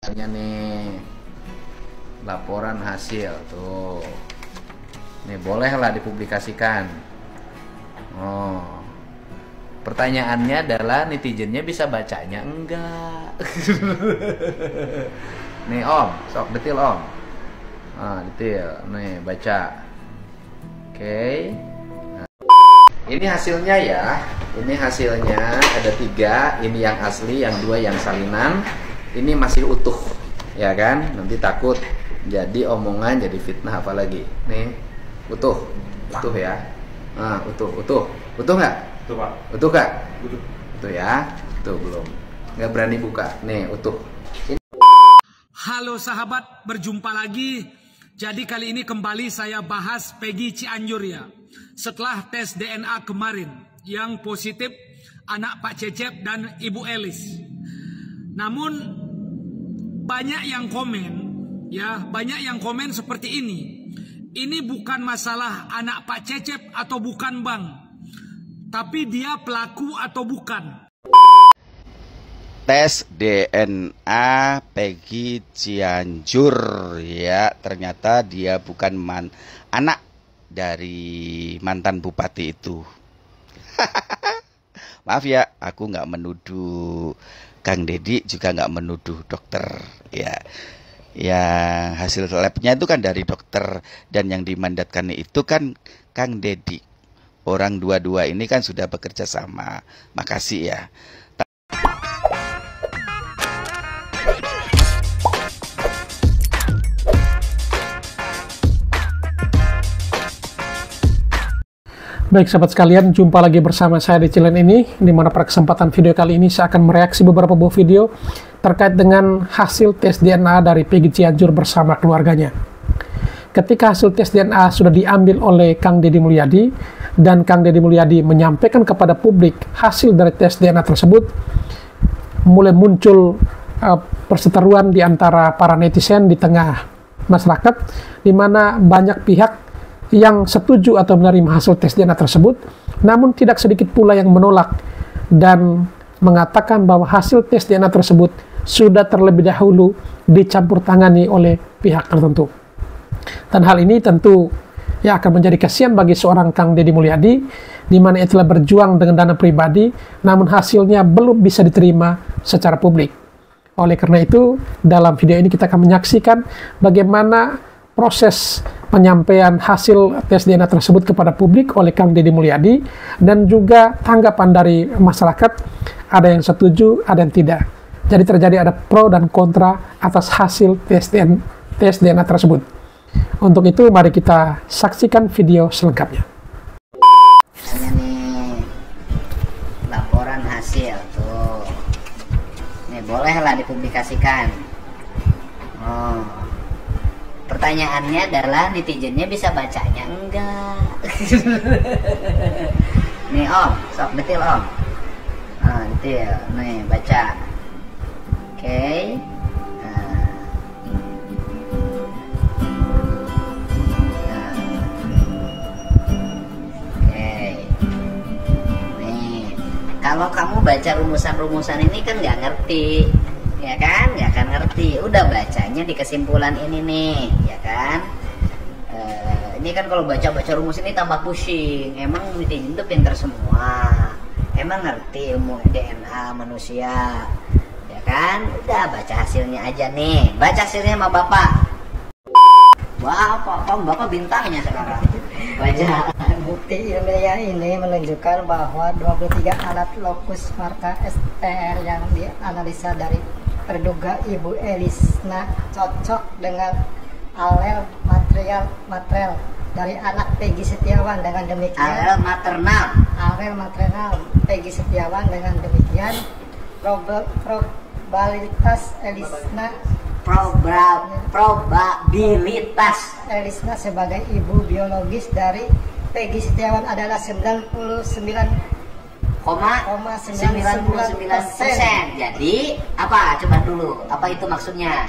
Nih laporan hasil tuh nih, bolehlah dipublikasikan. Pertanyaannya adalah netizennya bisa bacanya enggak? Nih Om, sok detil Om. Detil nih, baca. Oke. Ini hasilnya ya, ini hasilnya ada 3, ini yang asli, yang 2 yang salinan. Ini masih utuh, ya kan? Nanti takut jadi omongan, jadi fitnah apalagi. Nih, utuh ya. Utuh nggak? Utuh Pak. Utuh nggak? Utuh. Utuh ya? Tuh belum. Nggak berani buka. Nih, utuh. Halo sahabat, berjumpa lagi. Jadi kali ini kembali saya bahas Peggy Cianjur ya. Setelah tes DNA kemarin yang positif anak Pak Cecep dan Ibu Elis. Namun banyak yang komen ya, banyak yang komen seperti ini. Ini bukan masalah anak Pak Cecep atau bukan Bang, tapi dia pelaku atau bukan. Tes DNA Peggy Cianjur ya, ternyata dia bukan anak dari mantan bupati itu. Maaf ya, aku nggak menuduh Kang Deddy, juga nggak menuduh dokter ya. Ya hasil labnya itu kan dari dokter, dan yang dimandatkan itu kan Kang Deddy. Orang dua-dua ini kan sudah bekerja sama. Makasih ya. Baik sahabat sekalian, jumpa lagi bersama saya di channel ini, di mana pada kesempatan video kali ini saya akan mereaksi beberapa buah video terkait dengan hasil tes DNA dari Peggy Cianjur bersama keluarganya. Ketika hasil tes DNA sudah diambil oleh Kang Deddy Mulyadi, dan Kang Deddy Mulyadi menyampaikan kepada publik hasil dari tes DNA tersebut, mulai muncul perseteruan di antara para netizen di tengah masyarakat, di mana banyak pihak yang setuju atau menerima hasil tes DNA tersebut, namun tidak sedikit pula yang menolak dan mengatakan bahwa hasil tes DNA tersebut sudah terlebih dahulu dicampur tangani oleh pihak tertentu. Dan hal ini tentu ya akan menjadi kasihan bagi seorang Kang Deddy Mulyadi, di mana ia telah berjuang dengan dana pribadi, namun hasilnya belum bisa diterima secara publik. Oleh karena itu, dalam video ini kita akan menyaksikan bagaimana proses penyampaian hasil tes DNA tersebut kepada publik oleh Kang Deddy Mulyadi, dan juga tanggapan dari masyarakat, ada yang setuju, ada yang tidak. Jadi terjadi ada pro dan kontra atas hasil tes DNA tersebut. Untuk itu mari kita saksikan video selengkapnya. Ini nih laporan hasil tuh. Nih bolehlah dipublikasikan. Pertanyaannya adalah netizennya bisa bacanya enggak? Nih Om, sok detil Om. Detil, nih baca. Oke. Nih, kalau kamu baca rumusan-rumusan ini kan nggak ngerti, ya kan? Nggak akan ngerti. Udah bacanya di kesimpulan ini nih, ya kan? Ini kan kalau baca-baca rumus ini tambah pusing. Emang netizen itu pinter semua, emang ngerti ilmu DNA manusia, ya kan? Udah baca hasilnya aja nih. Baca hasilnya sama Bapak. Bapak bintangnya sekarang. Baca. Bukti ilmiah ini menunjukkan bahwa 23 alat lokus marka STR yang dianalisa dari terduga Ibu Elisna cocok dengan alel material dari anak Peggy Setiawan. Dengan demikian Alel maternal Peggy Setiawan, dengan demikian probabilitas Elisna sebagai ibu biologis dari Peggy Setiawan adalah 99,99%. Jadi apa? Coba dulu. Apa itu maksudnya?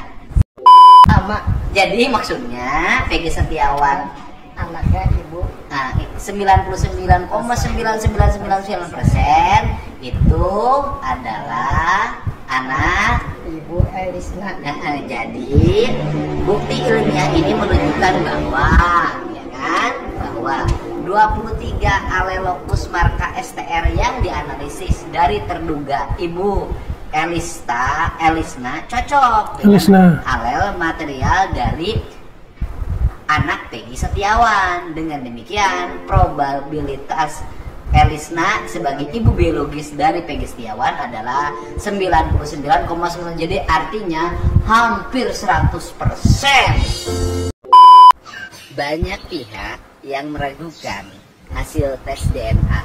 sama. Jadi maksudnya Peggy Setiawan Anaknya ibu. Nah, 99,9999% itu adalah anak Ibu Elisna. Jadi bukti ilmiah ini menunjukkan bahwa, ya kan, bahwa 23 alelokus marka STR yang dianalisis dari terduga Ibu Elisna cocok dengan alel material dari anak Peggy Setiawan. Dengan demikian, probabilitas Elisna sebagai ibu biologis dari Peggy Setiawan adalah 99,9. Jadi artinya hampir 100%. Banyak pihak yang meragukan hasil tes DNA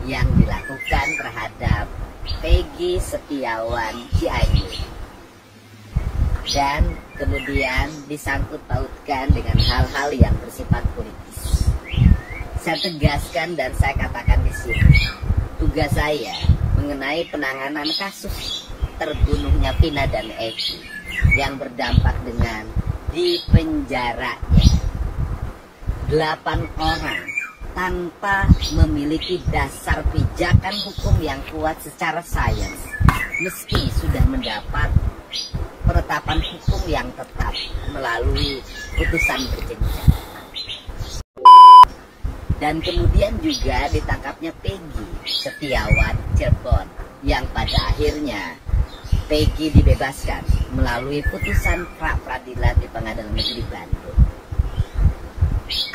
yang dilakukan terhadap Peggy Setiawan Cianjur dan kemudian disangkut pautkan dengan hal-hal yang bersifat politis. Saya tegaskan dan saya katakan di sini, tugas saya mengenai penanganan kasus terbunuhnya Vina dan Eki yang berdampak dengan dipenjaranya 8 orang tanpa memiliki dasar pijakan hukum yang kuat secara sains, meski sudah mendapat penetapan hukum yang tetap melalui putusan berjenjang. Dan kemudian juga ditangkapnya Peggy Setiawan Cirebon yang pada akhirnya Peggy dibebaskan melalui putusan pra-peradilan di Pengadilan Negeri Bandung.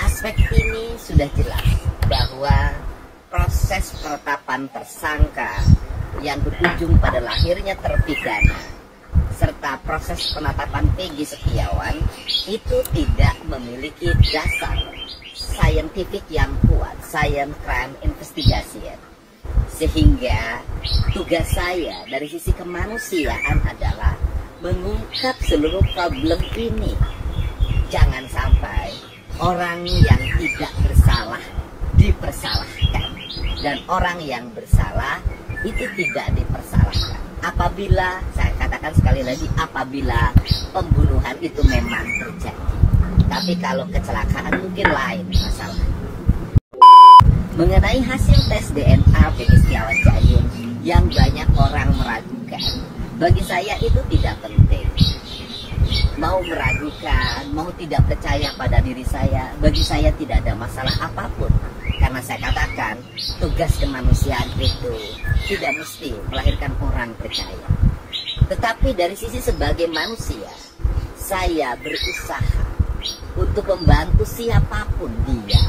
Aspek ini sudah jelas bahwa proses penetapan tersangka yang berujung pada lahirnya terpidana serta proses penetapan Peggy Setiawan itu tidak memiliki dasar saintifik yang kuat, science crime investigation. Sehingga tugas saya dari sisi kemanusiaan adalah mengungkap seluruh problem ini. Jangan sampai orang yang tidak bersalah dipersalahkan dan orang yang bersalah itu tidak dipersalahkan. Apabila, saya katakan sekali lagi, apabila pembunuhan itu memang terjadi. Tapi kalau kecelakaan mungkin lain masalah. Mengenai hasil tes DNA Peggy Setiawan Cianjur yang banyak orang meragukan, bagi saya itu tidak penting. Mau meragukan, mau tidak percaya pada diri saya, bagi saya tidak ada masalah apapun. Karena saya katakan, tugas kemanusiaan itu tidak mesti melahirkan orang percaya. Tetapi dari sisi sebagai manusia, saya berusaha untuk membantu siapapun dia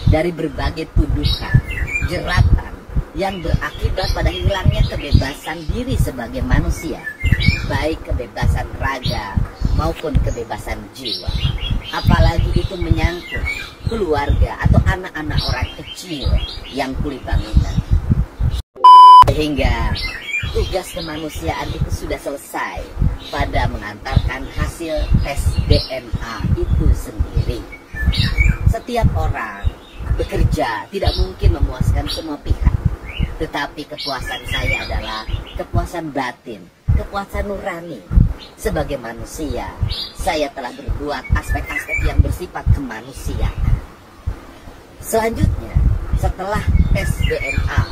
dari berbagai tuduhan, jeratan yang berakibat pada hilangnya kebebasan diri sebagai manusia, baik kebebasan raga maupun kebebasan jiwa. Apalagi itu menyangkut keluarga atau anak-anak orang kecil yang kuli bangunan. Sehingga tugas kemanusiaan itu sudah selesai pada mengantarkan hasil tes DNA itu sendiri. Setiap orang bekerja tidak mungkin memuaskan semua pihak, tetapi kepuasan saya adalah kepuasan batin, kepuasan nurani. Sebagai manusia, saya telah berbuat aspek-aspek yang bersifat kemanusiaan. Selanjutnya, setelah tes DNA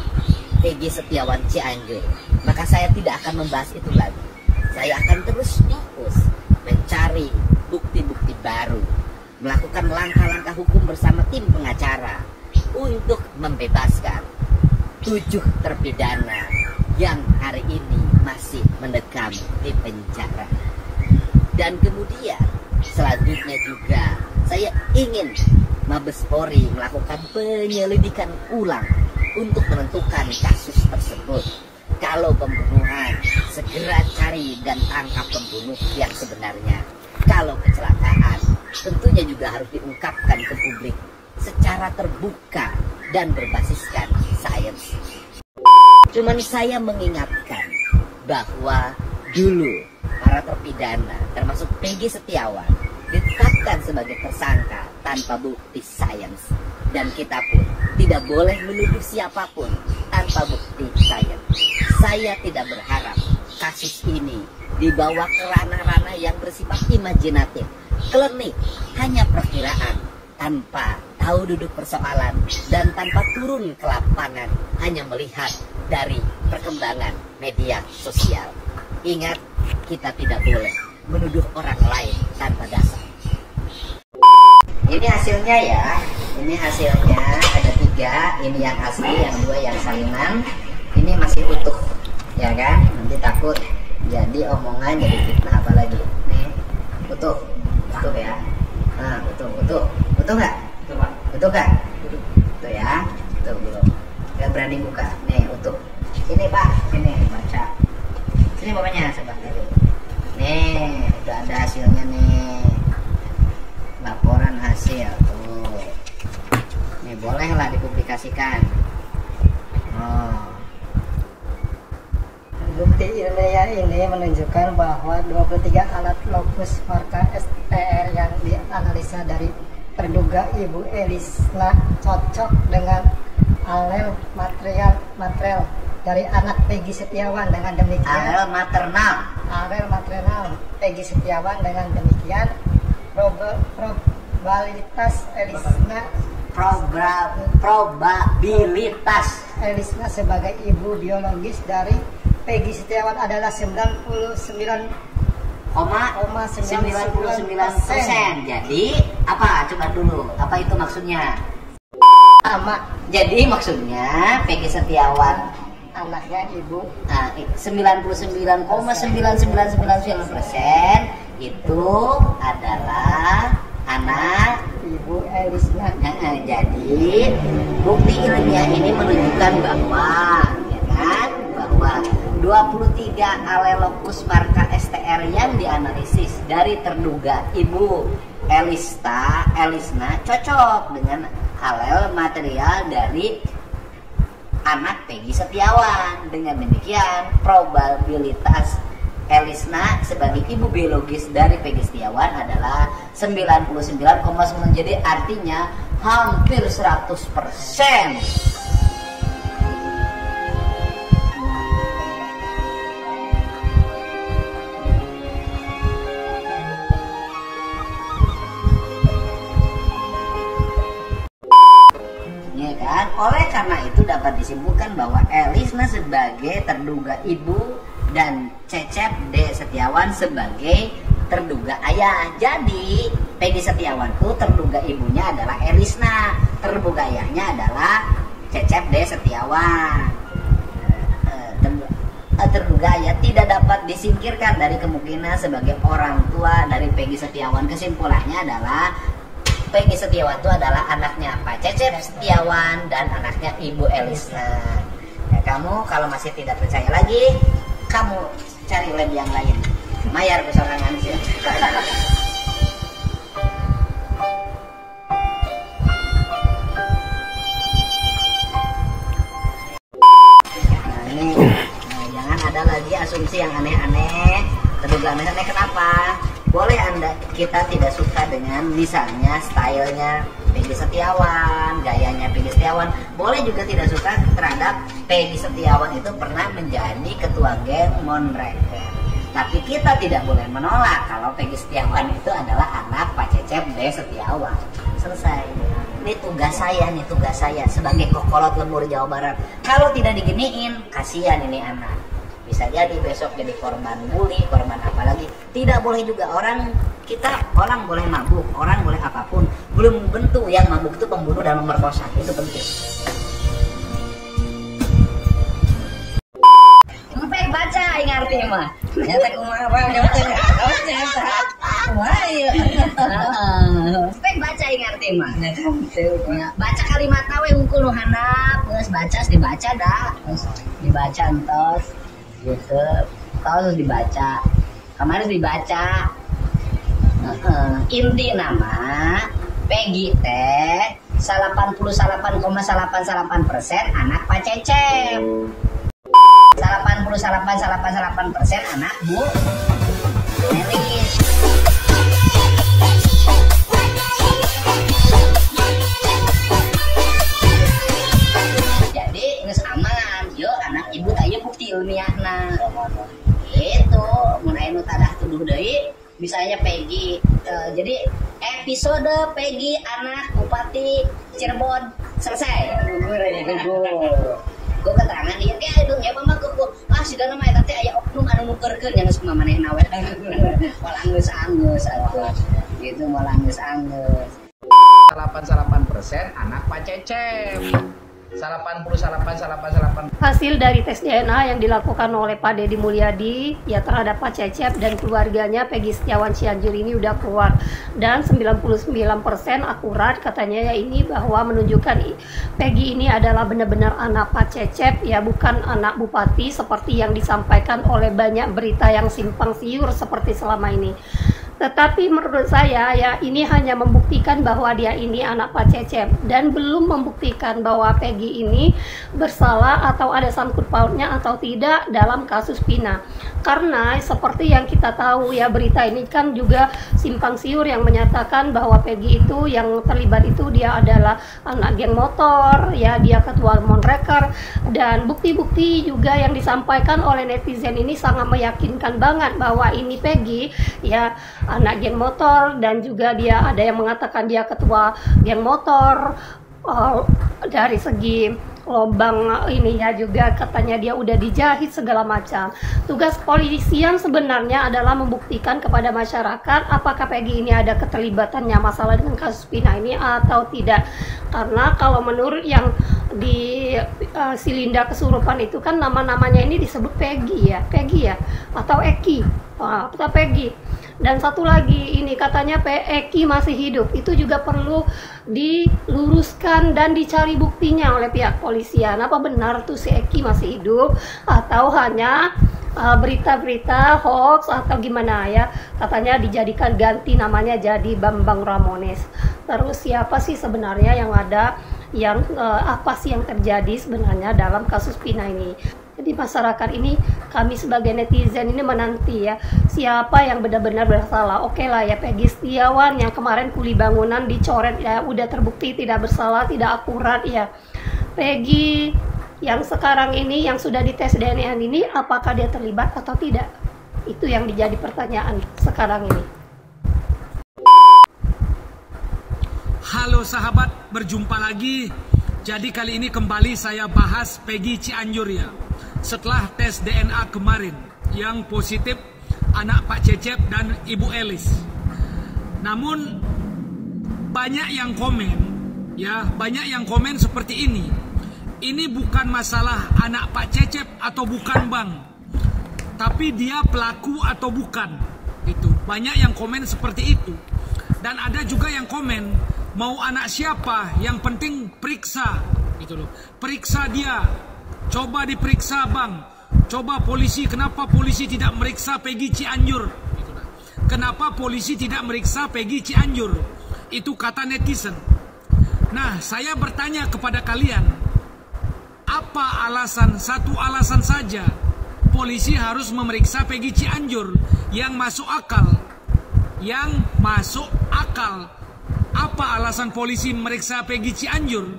Peggy Setiawan Cianjur, maka saya tidak akan membahas itu lagi. Saya akan terus fokus mencari bukti-bukti baru, melakukan langkah-langkah hukum bersama tim pengacara untuk membebaskan 7 terpidana yang hari ini masih mendekam di penjara. Dan kemudian selanjutnya juga saya ingin Mabes Polri melakukan penyelidikan ulang untuk menentukan kasus tersebut. Kalau pembunuhan, segera cari dan tangkap pembunuh yang sebenarnya. Kalau kecelakaan, tentunya juga harus diungkapkan ke publik secara terbuka dan berbasiskan sains. Cuman saya mengingatkan bahwa dulu para terpidana, termasuk Peggy Setiawan, ditetapkan sebagai tersangka tanpa bukti sains. Dan kita pun tidak boleh menuduh siapapun tanpa bukti sains. Saya tidak berharap kasus ini dibawa ke ranah-ranah yang bersifat imajinatif, klinik, hanya perkiraan, tanpa tahu duduk persoalan dan tanpa turun ke lapangan, hanya melihat dari perkembangan media sosial. Ingat, kita tidak boleh menuduh orang lain tanpa dasar. Ini hasilnya ya. Ini hasilnya ada 3. Ini yang asli, yang 2 yang salinan. Ini masih utuh, ya kan? Nanti takut jadi omongan, jadi fitnah apalagi. Nih, utuh ya. Nah, utuh nggak? Utuh nggak? Utuh ya. Utuh belum. Nggak berani buka. Nih, utuh. Ini Pak, ini baca. Sini bapaknya, sebelah kiri. Nih, udah ada hasilnya nih. Laporan hasil tuh. Nih, bolehlah dipublikasikan. Oh. Bukti ilmiah ini menunjukkan bahwa 23 alat lokus marka STR yang dianalisa dari terduga Ibu Elisna cocok dengan alel material dari anak Peggy Setiawan. Dengan demikian Alel maternal Peggy Setiawan. Dengan demikian probabilitas Elisna sebagai ibu biologis dari Peggy Setiawan adalah 99,99%. Jadi apa? Coba dulu. Apa itu maksudnya? Jadi maksudnya Peggy Setiawan anaknya ibu 99,9999% itu adalah anak Ibu Elisna. Jadi bukti ilmiah ini menunjukkan bahwa, ya kan, bahwa 23 alelokus marka STR yang dianalisis dari terduga Ibu Elisna cocok dengan alel material dari anak Peggy Setiawan. Dengan demikian probabilitas Elisna sebagai ibu biologis dari Peggy Setiawan adalah 99,9. Jadi artinya hampir 100%. Ya kan? Oleh karena itu dapat disimpulkan bahwa Elisna sebagai terduga ibu dan Cecep D. Setiawan sebagai terduga ayah. Jadi Peggy Setiawan itu terduga ibunya adalah Elisna, terduga ayahnya adalah Cecep D. Setiawan. Terduga ayah tidak dapat disingkirkan dari kemungkinan sebagai orang tua dari Peggy Setiawan. Kesimpulannya adalah Peggy Setiawan itu adalah anaknya Pak Cecep Setiawan dan anaknya Ibu Elisna. Ya, kamu kalau masih tidak percaya lagi, kamu cari lab yang lain. Mayar kesorangan sih. Nah ini, jangan ada lagi asumsi yang aneh-aneh. Terduga aneh-aneh kenapa? Boleh kita tidak suka dengan misalnya stylenya Peggy Setiawan, gayanya Peggy Setiawan. Boleh juga tidak suka terhadap Peggy Setiawan itu pernah menjadi ketua geng Monreker. Tapi kita tidak boleh menolak kalau Peggy Setiawan itu adalah anak Pak Cecep D. Setiawan. Selesai. Ini tugas saya sebagai kokolot lembur Jawa Barat. Kalau tidak diginiin, kasihan ini anak. Bisa jadi besok jadi korban bully, korban apa lagi. Tidak boleh juga orang boleh mabuk, orang boleh apapun. Belum tentu yang mabuk itu pembunuh dan memerkosa. Itu penting. Sampai baca yang arti mah. Nyata kumaha apa nyata. Sampai baca yang arti mah. Baca kalimat nawe unggul nu handap, geus baca dibaca dah. Dibaca entos. Gitu, harus dibaca. Kemarin dibaca. Inti nama Peggy teh 88,889% anak Pak Cecep. 88,889% anak Bu Elis. Jadi geus aman, yuk anak ibu tanya bukti ilmiahna. Itu mun aya nu tadah tuduh deui, misalnya Peggy jadi episode Peggy anak Bupati Cirebon selesai. Ku keterangan dia kayak dong ya mama ku sudah nama eta teh aya oknum anu nukerkeun yang geus kumamanehna we. Moal anggeus atuh. Gitu moal anggeus. 88% anak Pak Cecep. 88. Hasil dari tes DNA yang dilakukan oleh Pak Deddy Mulyadi ya terhadap Pak Cecep dan keluarganya Peggy Setiawan Cianjur ini udah keluar, dan 99% akurat katanya ya ini bahwa menunjukkan Peggy ini adalah benar-benar anak Pak Cecep ya, bukan anak bupati seperti yang disampaikan oleh banyak berita yang simpang siur seperti selama ini. Tetapi menurut saya ya ini hanya membuktikan bahwa dia ini anak Pak Cecep dan belum membuktikan bahwa Peggy ini bersalah atau ada sangkut pautnya atau tidak dalam kasus Vina. Karena seperti yang kita tahu ya, berita ini kan juga simpang siur yang menyatakan bahwa Peggy itu yang terlibat itu dia adalah anak geng motor ya, dia ketua Monreker, dan bukti-bukti juga yang disampaikan oleh netizen ini sangat meyakinkan banget bahwa ini Peggy ya anak geng motor, dan juga dia ada yang mengatakan dia ketua geng motor. Dari segi lobang ini ya juga katanya dia udah dijahit segala macam. Tugas kepolisian sebenarnya adalah membuktikan kepada masyarakat apakah Peggy ini ada keterlibatannya masalah dengan kasus Vina ini atau tidak. Karena kalau menurut yang di Silinda kesurupan itu kan nama-namanya ini disebut Peggy ya atau Eki atau Peggy. Dan satu lagi ini katanya Eki masih hidup, itu juga perlu diluruskan dan dicari buktinya oleh pihak polisian. Apa benar tuh si Eki masih hidup atau hanya berita-berita hoax atau gimana ya? Katanya dijadikan ganti namanya jadi Bambang Ramones. Terus siapa sih sebenarnya yang ada, yang apa sih yang terjadi sebenarnya dalam kasus Vina ini? Jadi masyarakat ini, kami sebagai netizen ini menanti ya, siapa yang benar-benar bersalah. Oke lah ya, Peggy Setiawan yang kemarin kuli bangunan dicoret ya, udah terbukti tidak bersalah, tidak akurat ya. Peggy yang sekarang ini, yang sudah dites DNA ini, apakah dia terlibat atau tidak? Itu yang menjadi pertanyaan sekarang ini. Halo sahabat, berjumpa lagi. Jadi kali ini kembali saya bahas Peggy Cianjur ya. Setelah tes DNA kemarin yang positif anak Pak Cecep dan Ibu Elis. Namun banyak yang komen ya, banyak yang komen seperti ini. Ini bukan masalah anak Pak Cecep atau bukan Bang, tapi dia pelaku atau bukan. Itu banyak yang komen seperti itu. Dan ada juga yang komen mau anak siapa, yang penting periksa gitu loh. Periksa dia. Coba diperiksa Bang. Coba polisi, kenapa polisi tidak meriksa Peggy Cianjur? Gitu lah. Kenapa polisi tidak meriksa Peggy Cianjur? Itu kata netizen. Nah, saya bertanya kepada kalian, apa alasan, satu alasan saja polisi harus memeriksa Peggy Cianjur yang masuk akal? Yang masuk akal. Apa alasan polisi memeriksa Peggy Cianjur?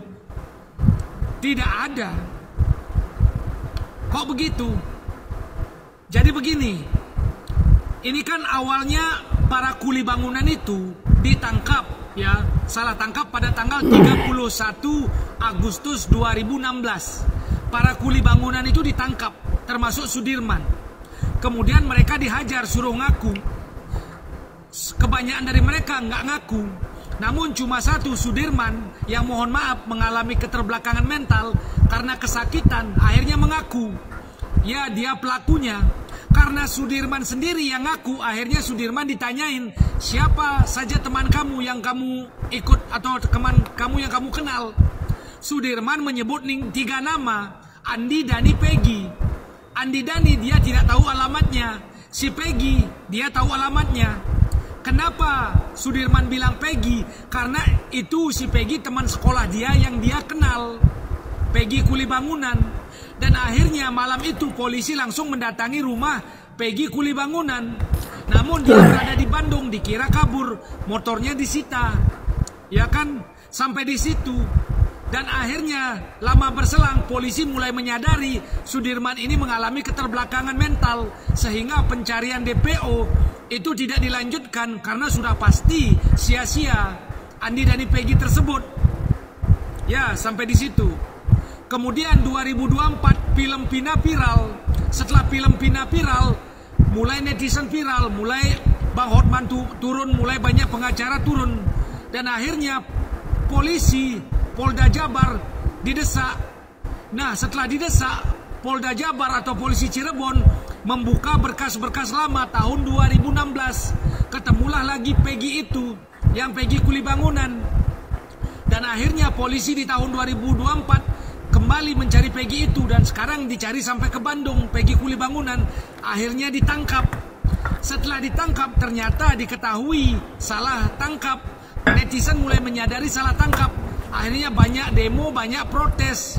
Tidak ada. Kok begitu? Jadi begini, ini kan awalnya para kuli bangunan itu ditangkap ya, salah tangkap pada tanggal 31 Agustus 2016. Para kuli bangunan itu ditangkap, termasuk Sudirman. Kemudian mereka dihajar, suruh ngaku. Kebanyakan dari mereka nggak ngaku. Namun cuma satu, Sudirman, yang mohon maaf mengalami keterbelakangan mental karena kesakitan, akhirnya mengaku. Ya, dia pelakunya. Karena Sudirman sendiri yang ngaku, akhirnya Sudirman ditanyain, siapa saja teman kamu yang kamu ikut atau teman kamu yang kamu kenal. Sudirman menyebut 3 nama, Andi, Dani, Peggy. Andi, Dani dia tidak tahu alamatnya. Si Peggy dia tahu alamatnya. Kenapa Sudirman bilang Peggy? Karena itu si Peggy teman sekolah dia yang dia kenal, Peggy kuli bangunan. Dan akhirnya malam itu polisi langsung mendatangi rumah Peggy kuli bangunan. Namun dia berada di Bandung, dikira kabur, motornya disita. Ya kan, sampai di situ. Dan akhirnya lama berselang polisi mulai menyadari Sudirman ini mengalami keterbelakangan mental, sehingga pencarian DPO itu tidak dilanjutkan karena sudah pasti sia-sia Andi dan Peggy tersebut. Ya, sampai di situ. Kemudian 2024 film Pina viral. Setelah film Pina viral, mulai netizen viral, mulai Bang Hotman turun, mulai banyak pengacara turun. Dan akhirnya polisi Polda Jabar didesak. Nah, setelah didesak, Polda Jabar atau polisi Cirebon membuka berkas-berkas lama tahun 2016. Ketemulah lagi Peggy itu, yang Peggy kuli bangunan. Dan akhirnya polisi di tahun 2024 kembali mencari Peggy itu, dan sekarang dicari sampai ke Bandung, Peggy kuli bangunan. Akhirnya ditangkap. Setelah ditangkap ternyata diketahui salah tangkap. Netizen mulai menyadari salah tangkap. Akhirnya banyak demo, banyak protes.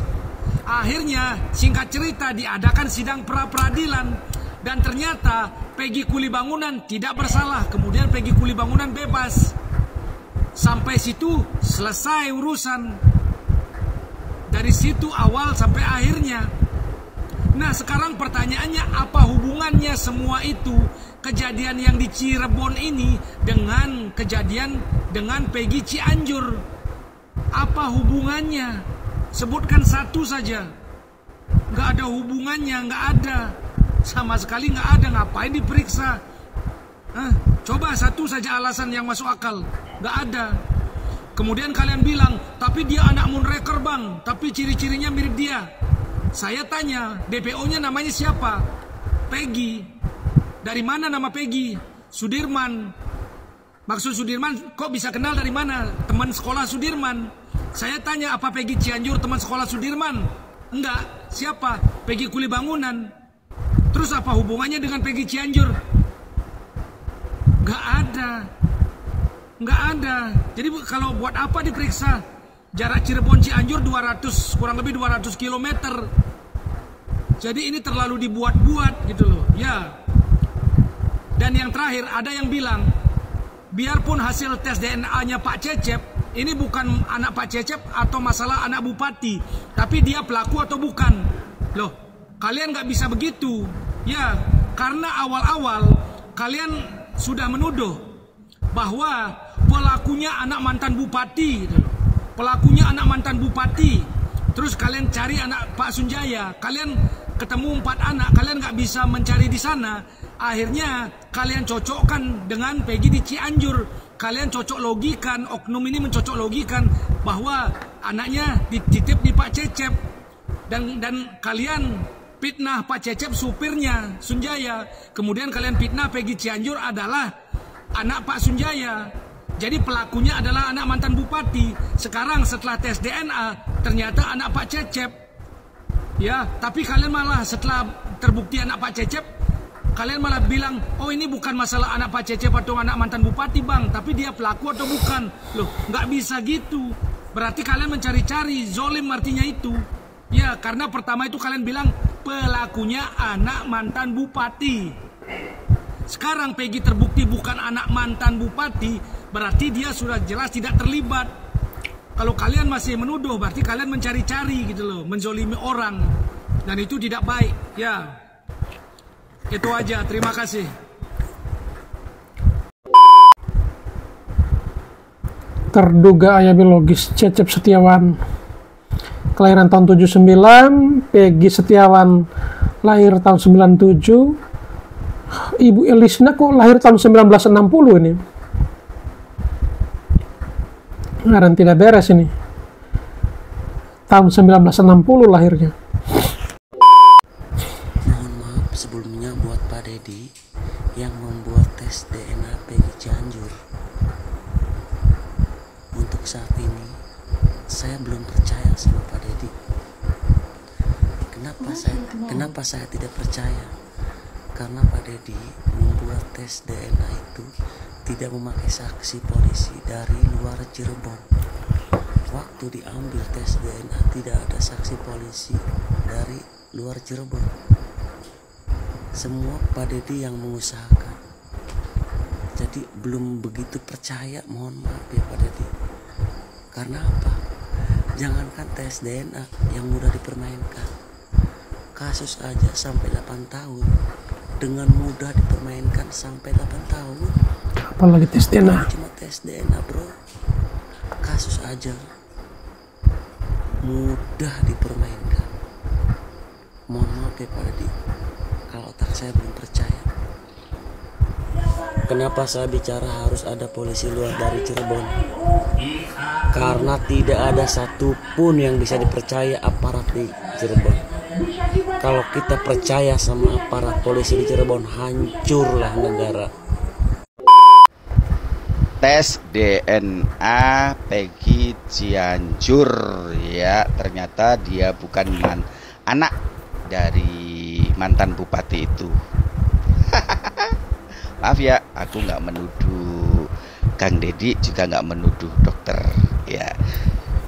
Akhirnya singkat cerita diadakan sidang pra-peradilan, dan ternyata Peggy kuli bangunan tidak bersalah. Kemudian Peggy kuli bangunan bebas. Sampai situ selesai urusan. Dari situ awal sampai akhirnya. Nah, sekarang pertanyaannya, apa hubungannya semua itu, kejadian yang di Cirebon ini dengan kejadian dengan Peggy Cianjur? Apa hubungannya? Sebutkan satu saja. Nggak ada hubungannya, nggak ada. Sama sekali nggak ada. Ngapain diperiksa? Coba satu saja alasan yang masuk akal. Nggak ada. Kemudian kalian bilang, tapi dia anak Moonraker bang, tapi ciri-cirinya mirip dia. Saya tanya, DPO-nya namanya siapa? Peggy. Dari mana nama Peggy? Sudirman. Maksud Sudirman, kok bisa kenal dari mana? Teman sekolah Sudirman. Saya tanya, apa Peggy Cianjur teman sekolah Sudirman? Enggak. Siapa? Peggy kuli bangunan. Terus apa hubungannya dengan Peggy Cianjur? Enggak ada. Enggak ada. Jadi kalau buat apa diperiksa? Jarak Cirebon Cianjur 200, kurang lebih 200 km. Jadi ini terlalu dibuat-buat gitu loh. Ya. Dan yang terakhir, ada yang bilang, biarpun hasil tes DNA-nya Pak Cecep, ini bukan anak Pak Cecep atau masalah anak bupati, tapi dia pelaku atau bukan. Loh, kalian nggak bisa begitu. Ya, karena awal-awal kalian sudah menuduh bahwa pelakunya anak mantan bupati gitu. Pelakunya anak mantan bupati. Terus kalian cari anak Pak Sunjaya, kalian ketemu 4 anak, kalian nggak bisa mencari di sana. Akhirnya kalian cocokkan dengan Peggy di Cianjur. Kalian cocok logikan, oknum ini mencocok logikan bahwa anaknya dititip di Pak Cecep. Dan kalian fitnah Pak Cecep supirnya Sunjaya. Kemudian kalian fitnah Peggy Cianjur adalah anak Pak Sunjaya. Jadi pelakunya adalah anak mantan bupati. Sekarang setelah tes DNA ternyata anak Pak Cecep. Ya, tapi kalian malah setelah terbukti anak Pak Cecep, kalian malah bilang, oh ini bukan masalah anak Pak Cecep atau anak mantan bupati bang, tapi dia pelaku atau bukan. Loh, nggak bisa gitu. Berarti kalian mencari-cari, zolim artinya itu. Ya, karena pertama itu kalian bilang pelakunya anak mantan bupati. Sekarang Peggy terbukti bukan anak mantan bupati, berarti dia sudah jelas tidak terlibat. Kalau kalian masih menuduh, berarti kalian mencari-cari gitu loh, menzolimi orang. Dan itu tidak baik. Ya, itu aja. Terima kasih. Terduga ayah biologis Cecep Setiawan, kelahiran tahun 79, Peggy Setiawan lahir tahun 97. Ibu Elisna kok lahir tahun 1960 ini. Dan tidak beres ini. Tahun 1960 lahirnya. Mohon maaf sebelumnya buat Pak Dedi yang membuat tes DNA Peggy Cianjur. Untuk saat ini saya belum percaya sama Pak Dedi. Kenapa saya tidak percaya? Karena Pak Dedi membuat tes DNA itu tidak memakai saksi polisi dari luar Cirebon. Waktu diambil tes DNA tidak ada saksi polisi dari luar Cirebon. Semua Pak Dedi yang mengusahakan. Jadi belum begitu percaya, mohon maaf ya Pak Dedi. Karena apa? Jangankan tes DNA yang mudah dipermainkan. Kasus aja sampai 8 tahun. Dengan mudah dipermainkan sampai 8 tahun. Apalagi tes DNA. Cuma tes DNA bro. Kasus aja. mudah dipermainkan. Mohon maaf ya Pak Dedi, kalau otak saya belum percaya. Kenapa saya bicara harus ada polisi luar dari Cirebon? Karena tidak ada satupun yang bisa dipercaya aparat di Cirebon. Kalau kita percaya sama aparat polisi di Cirebon, hancurlah negara. Tes DNA Peggy Cianjur, ya, ternyata dia bukan anak dari mantan bupati itu. Maaf ya, aku nggak menuduh Kang Deddy, juga nggak menuduh dokter, ya.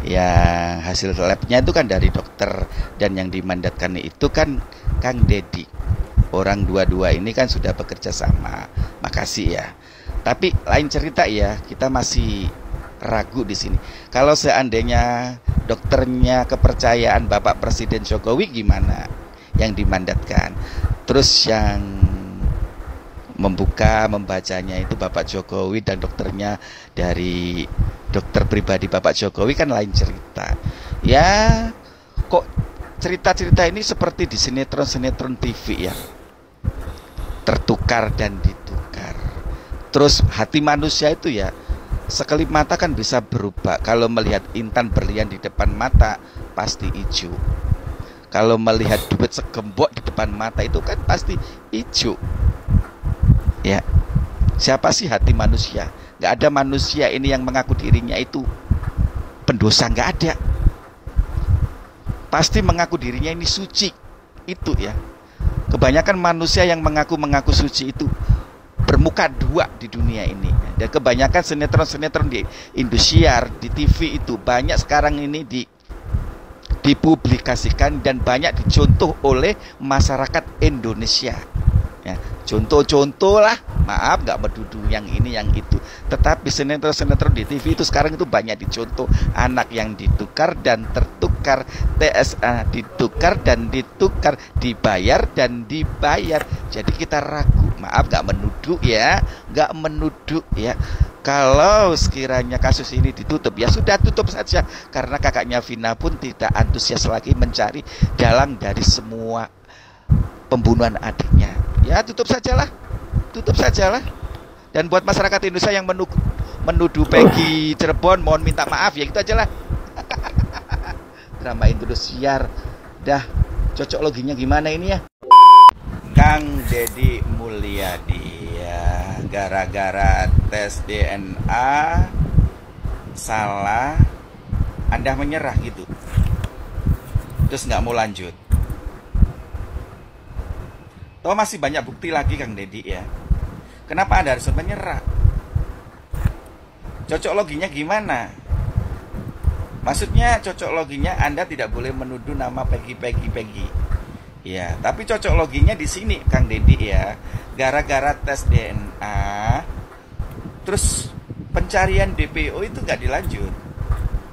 Yang hasil labnya itu kan dari dokter, dan yang dimandatkan itu kan Kang Deddy. Orang dua-dua ini kan sudah bekerja sama. Makasih ya. Tapi lain cerita ya, kita masih ragu di sini. Kalau seandainya dokternya kepercayaan Bapak Presiden Jokowi gimana? Yang dimandatkan. Terus yang membacanya itu Bapak Jokowi dan dokternya dari dokter pribadi Bapak Jokowi, kan lain cerita. Ya, kok cerita-cerita ini seperti di sinetron-sinetron TV ya. Tertukar dan ditukar. Terus hati manusia itu ya, sekelip mata kan bisa berubah. Kalau melihat intan berlian di depan mata, pasti hijau. Kalau melihat duit segembok di depan mata itu kan pasti hijau. Ya, siapa sih hati manusia? Gak ada manusia ini yang mengaku dirinya itu pendosa, gak ada. Pasti mengaku dirinya ini suci. Itu ya. Kebanyakan manusia yang mengaku suci itu bermuka dua di dunia ini. Dan kebanyakan sinetron-sinetron di Indosiar, di TV itu banyak sekarang ini dipublikasikan dan banyak dicontoh oleh masyarakat Indonesia. Ya, contoh-contoh lah, maaf nggak menuduh yang ini yang itu, tetapi sinetron-sinetron di TV itu sekarang itu banyak dicontoh. Anak yang ditukar dan tertukar, TSA ditukar dan ditukar, dibayar dan dibayar. Jadi kita ragu, maaf nggak menuduh ya, nggak menuduh ya. Kalau sekiranya kasus ini ditutup, ya sudah tutup saja, karena kakaknya Vina pun tidak antusias lagi mencari dalang dari semua pembunuhan adiknya. Ya tutup sajalah. Dan buat masyarakat Indonesia yang menuduh Peggy Cirebon, mohon minta maaf ya, gitu aja lah. Drama Indosiar, dah cocok loginya gimana ini ya? Kang Deddy Mulyadi ya, gara-gara tes DNA salah, Anda menyerah gitu, terus nggak mau lanjut. Toh masih banyak bukti lagi Kang Deddy ya. Kenapa Anda harus menyerah? Cocok loginya gimana? Maksudnya cocok loginya Anda tidak boleh menuduh nama Peggy. Ya, tapi cocok loginya di sini Kang Deddy ya. Gara-gara tes DNA, terus pencarian DPO itu nggak dilanjut,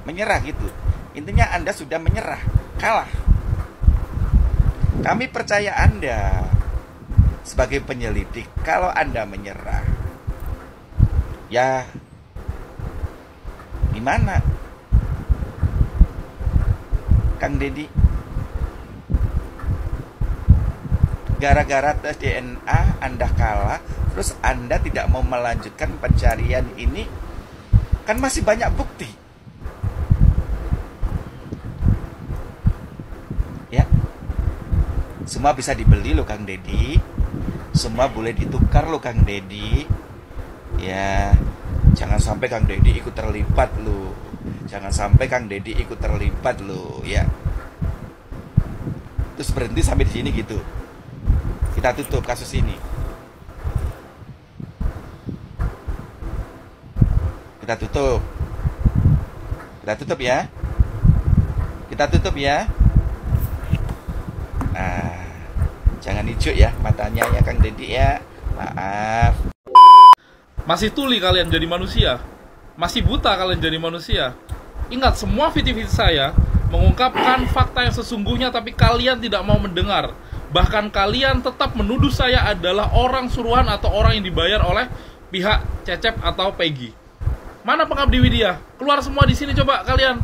menyerah gitu. Intinya Anda sudah menyerah, kalah. Kami percaya Anda sebagai penyelidik. Kalau Anda menyerah, ya gimana Kang Deddy? Gara-gara tes DNA Anda kalah, terus Anda tidak mau melanjutkan pencarian ini, kan masih banyak bukti ya. Semua bisa dibeli loh Kang Deddy, semua boleh ditukar loh Kang Deddy. Ya, jangan sampai Kang Deddy ikut terlibat loh. Jangan sampai Kang Deddy ikut terlibat loh ya. Terus berhenti sampai di sini gitu. Kita tutup kasus ini. Kita tutup ya. Kita tutup ya. Nah, jangan hijau ya matanya ya Kang Deddy ya. Maaf. Masih tuli kalian jadi manusia. Masih buta kalian jadi manusia. Ingat, semua video-video saya mengungkapkan fakta yang sesungguhnya, tapi kalian tidak mau mendengar. Bahkan kalian tetap menuduh saya adalah orang suruhan atau orang yang dibayar oleh pihak Cecep atau Peggy. Mana Pengabdi Widya? Keluar semua di sini coba kalian.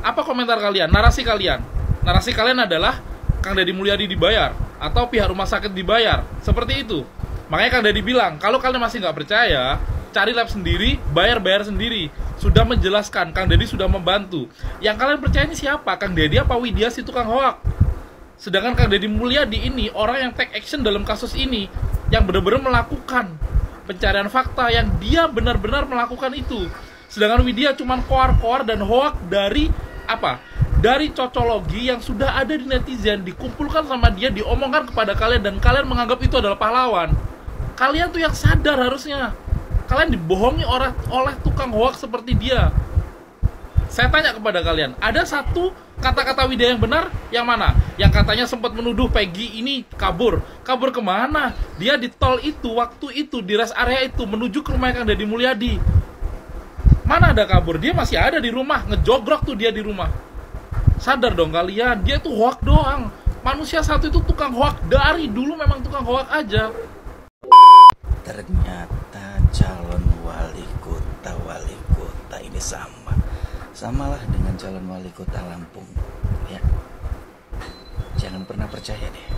Apa komentar kalian? Narasi kalian? Narasi kalian adalah Kang Deddy Mulyadi dibayar atau pihak rumah sakit dibayar. Seperti itu. Makanya Kang Deddy bilang, kalau kalian masih nggak percaya, cari lab sendiri, bayar sendiri. Sudah menjelaskan, Kang Deddy sudah membantu. Yang kalian percaya ini siapa? Kang Deddy apa Widya si tukang hoak? Sedangkan Kang Deddy Mulyadi ini orang yang take action dalam kasus ini, yang benar-benar melakukan pencarian fakta, yang dia benar-benar melakukan itu. Sedangkan Widya cuma koar-koar dan hoak dari apa? Dari cocologi yang sudah ada di netizen, dikumpulkan sama dia, diomongkan kepada kalian, dan kalian menganggap itu adalah pahlawan. Kalian tuh yang sadar harusnya. Kalian dibohongi oleh tukang hoak seperti dia. Saya tanya kepada kalian, ada satu kata-kata Widya yang benar? Yang mana? Yang katanya sempat menuduh Peggy ini kabur. Kabur kemana? Dia di tol itu, waktu itu, di rest area itu, menuju ke rumah Kang Deddy Mulyadi. Mana ada kabur? Dia masih ada di rumah, ngejogrok tuh dia di rumah. Sadar dong kalian, dia tuh hoak doang. Manusia satu itu tukang hoak, dari dulu memang tukang hoak aja. Ternyata calon wali kota ini samalah dengan calon wali kota Lampung, ya. Jangan pernah percaya deh.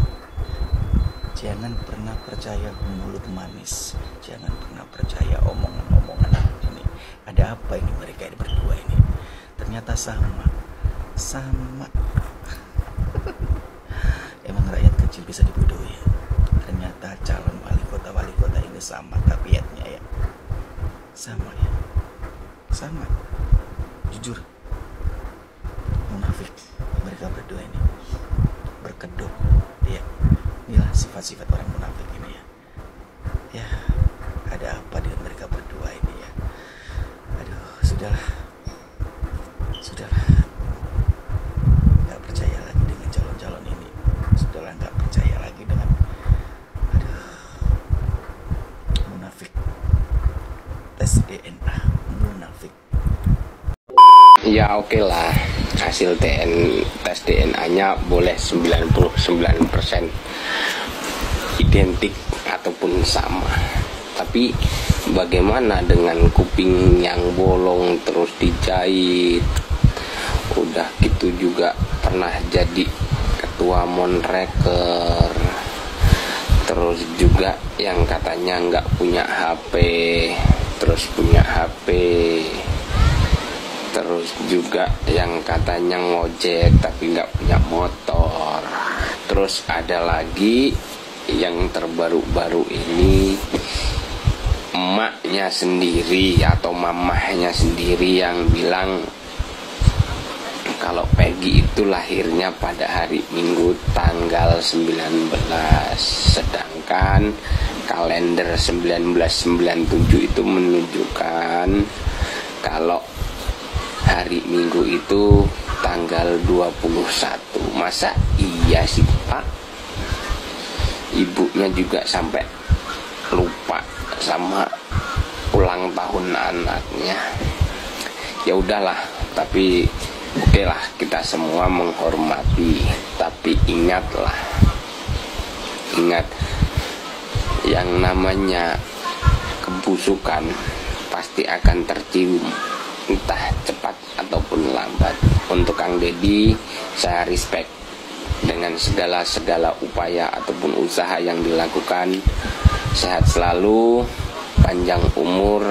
Jangan pernah percaya mulut manis. Jangan pernah percaya omongan-omongan ini. Ada apa ini mereka berdua ini? Ternyata sama. Emang rakyat kecil bisa dibodohi. Ternyata calon wali kota ini sama tabiatnya, ya. Sama, ya. Sama. Jujur, munafik mereka berdua ini, berkedok, ya. Inilah sifat-sifat orang munafik ini, ya. Ya, ada apa dengan mereka berdua ini, ya? Aduh, sudahlah, nggak percaya lagi dengan calon-calon ini. Sudahlah, nggak percaya lagi dengan, munafik. Tes DNA, munafik. Ya oke lah, hasil tes DNA-nya boleh 99% identik ataupun sama. Tapi bagaimana dengan kuping yang bolong terus dijahit? Udah gitu juga pernah jadi ketua Monreker. Terus juga yang katanya nggak punya HP, terus punya HP. Terus juga yang katanya ngojek tapi nggak punya motor. Terus ada lagi yang terbaru-baru ini, emaknya sendiri atau mamahnya sendiri yang bilang kalau Peggy itu lahirnya pada hari Minggu tanggal 19. Sedangkan kalender 1997 itu menunjukkan kalau hari Minggu itu tanggal 21. Masa iya sih Pak? Ibunya juga sampai lupa sama ulang tahun anaknya. Ya udahlah, tapi oke lah, kita semua menghormati. Tapi ingat, yang namanya kebusukan pasti akan tercium, entah cepat ataupun lambat. Untuk Kang Deddy, saya respect dengan segala upaya ataupun usaha yang dilakukan. Sehat selalu, panjang umur,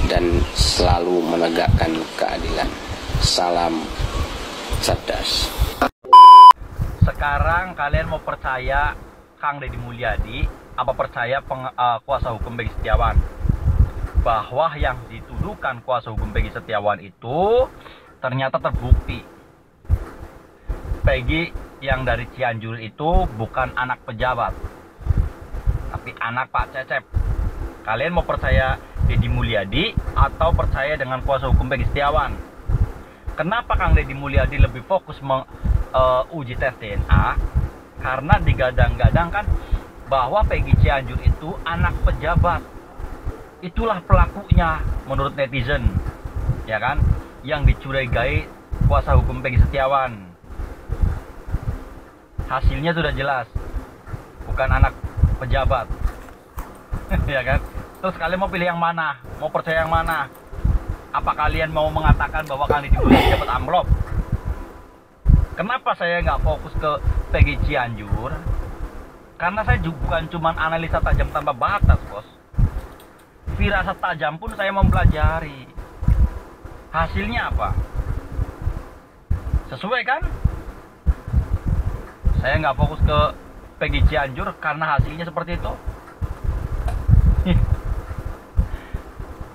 dan selalu menegakkan keadilan. Salam cerdas. Sekarang kalian mau percaya Kang Deddy Mulyadi apa percaya kuasa hukum Peggy Setiawan? Bahwa yang dituduhkan kuasa hukum Peggy Setiawan itu ternyata terbukti. Peggy yang dari Cianjur itu bukan anak pejabat, tapi anak Pak Cecep. Kalian mau percaya Deddy Mulyadi atau percaya dengan kuasa hukum Peggy Setiawan? Kenapa Kang Deddy Mulyadi lebih fokus uji tes DNA? Karena digadang-gadang kan bahwa Peggy Cianjur itu anak pejabat. Itulah pelakunya menurut netizen, ya kan, yang dicurigai kuasa hukum Peggy Setiawan. Hasilnya sudah jelas, bukan anak pejabat. Ya kan? Terus kalian mau pilih yang mana? Mau percaya yang mana? Apa kalian mau mengatakan bahwa Kang Deddy Mulyadi dapat amplop? Kenapa saya nggak fokus ke Peggy Cianjur? Karena saya bukan cuma analisa tajam tanpa batas, bos. Firasat tajam pun saya mempelajari. Hasilnya apa? Sesuai kan? Saya nggak fokus ke Peggy Cianjur karena hasilnya seperti itu.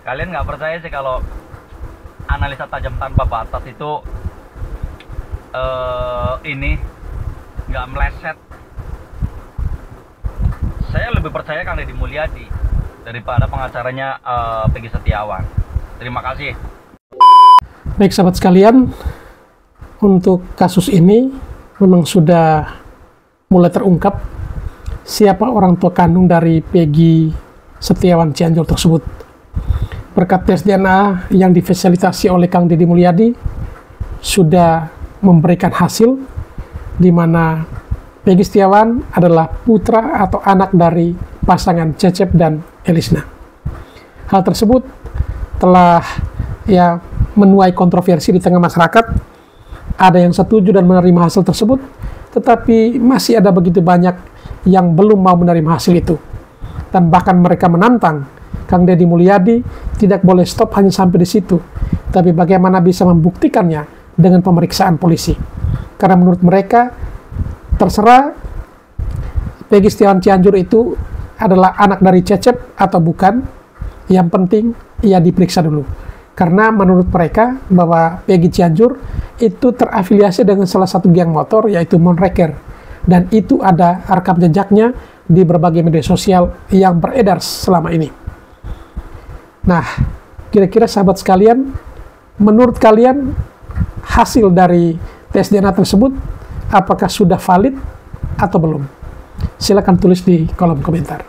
Kalian nggak percaya sih kalau analisa tajam tanpa batas itu ini nggak meleset. Saya lebih percaya Kang Deddy Mulyadi daripada pengacaranya Peggy Setiawan. Terima kasih. Baik sahabat sekalian, untuk kasus ini memang sudah mulai terungkap siapa orang tua kandung dari Peggy Setiawan Cianjur tersebut. Berkat tes DNA yang difasilitasi oleh Kang Deddy Mulyadi sudah memberikan hasil di mana Peggy Setiawan adalah putra atau anak dari pasangan Cecep dan Elisna. Hal tersebut telah menuai kontroversi di tengah masyarakat. Ada yang setuju dan menerima hasil tersebut, tetapi masih ada begitu banyak yang belum mau menerima hasil itu. Dan bahkan mereka menantang Kang Deddy Mulyadi tidak boleh stop hanya sampai di situ, tapi bagaimana bisa membuktikannya dengan pemeriksaan polisi. Karena menurut mereka, terserah Peggy Setiawan Cianjur itu adalah anak dari Cecep atau bukan, yang penting ia diperiksa dulu. Karena menurut mereka bahwa Peggy Cianjur itu terafiliasi dengan salah satu geng motor, yaitu Monreker. Dan itu ada rekam jejaknya di berbagai media sosial yang beredar selama ini. Nah, kira-kira sahabat sekalian, menurut kalian hasil dari tes DNA tersebut apakah sudah valid atau belum? Silakan tulis di kolom komentar.